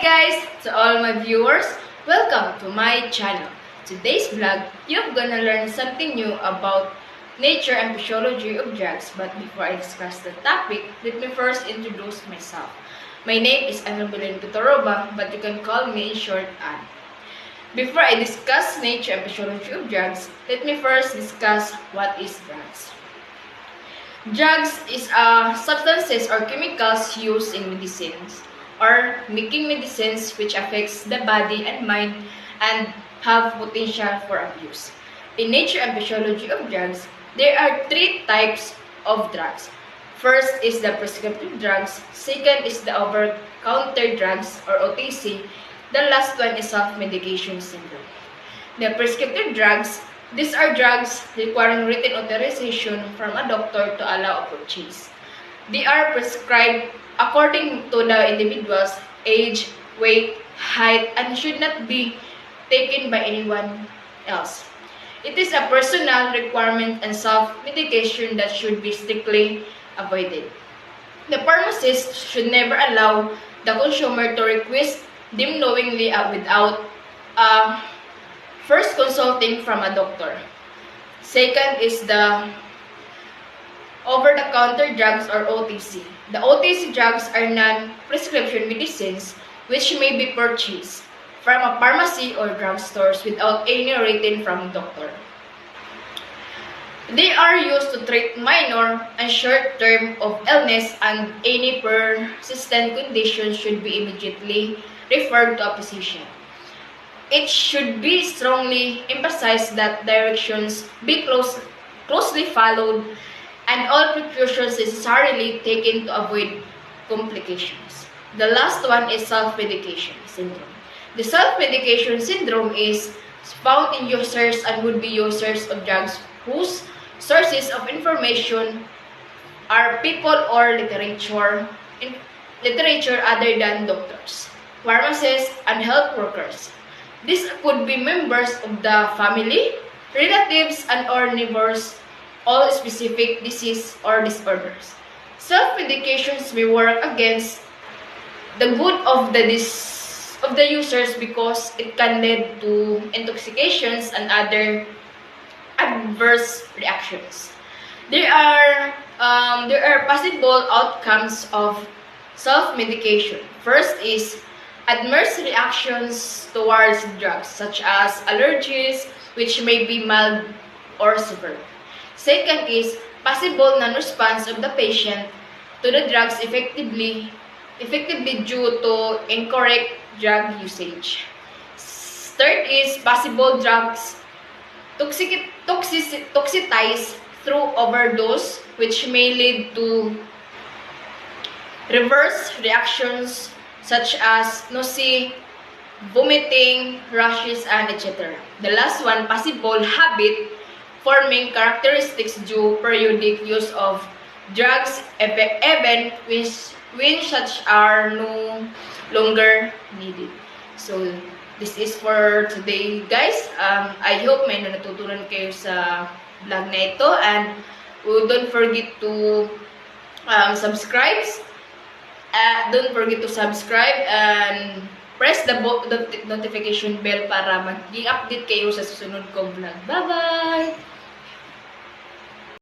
guys! To all my viewers, welcome to my channel. Today's vlog, you're gonna learn something new about nature and physiology of drugs. But before I discuss the topic, let me first introduce myself. My name is Annabelen Pitoroba, but you can call me in short Ann. Before I discuss nature and physiology of drugs, let me first discuss what is drugs. Drugs is substances or chemicals used in medicines or making medicines which affects the body and mind and have potential for abuse. In nature and physiology of drugs, there are three types of drugs. First is the prescriptive drugs, second is the over-counter drugs or OTC, the last one is self-medication syndrome. The prescriptive drugs, these are drugs requiring written authorization from a doctor to allow a purchase. They are prescribed according to the individual's age, weight, height, and should not be taken by anyone else. It is a personal requirement and self-medication that should be strictly avoided. The pharmacist should never allow the consumer to request them knowingly without first consulting from a doctor. Second is the over-the-counter drugs or OTC. The OTC drugs are non-prescription medicines which may be purchased from a pharmacy or drugstores without any written from a doctor. They are used to treat minor and short term of illness, and any persistent condition should be immediately referred to a physician. It should be strongly emphasized that directions be closely followed and all precautions necessarily taken to avoid complications. The last one is self-medication syndrome. The self-medication syndrome is found in users and would-be users of drugs whose sources of information are people or literature other than doctors, pharmacists, and health workers. These could be members of the family, relatives, and or neighbors, all specific disease or disorders. Self-medications may work against the good of the users because it can lead to intoxications and other adverse reactions. There are possible outcomes of self-medication. First is adverse reactions towards drugs, such as allergies, which may be mild or severe. Second is possible non-response of the patient to the drugs effectively due to incorrect drug usage. Third is possible drugs toxicize through overdose, which may lead to reverse reactions such as nausea, vomiting, rashes, and etc. The last one, possible habit forming characteristics due periodic use of drugs even when such are no longer needed. So this is for today, guys. I hope may natutunan kayo sa vlog na ito, and don't forget to subscribe. Don't forget to subscribe and press the notification bell para mag-update kayo sa susunod kong vlog. Bye-bye!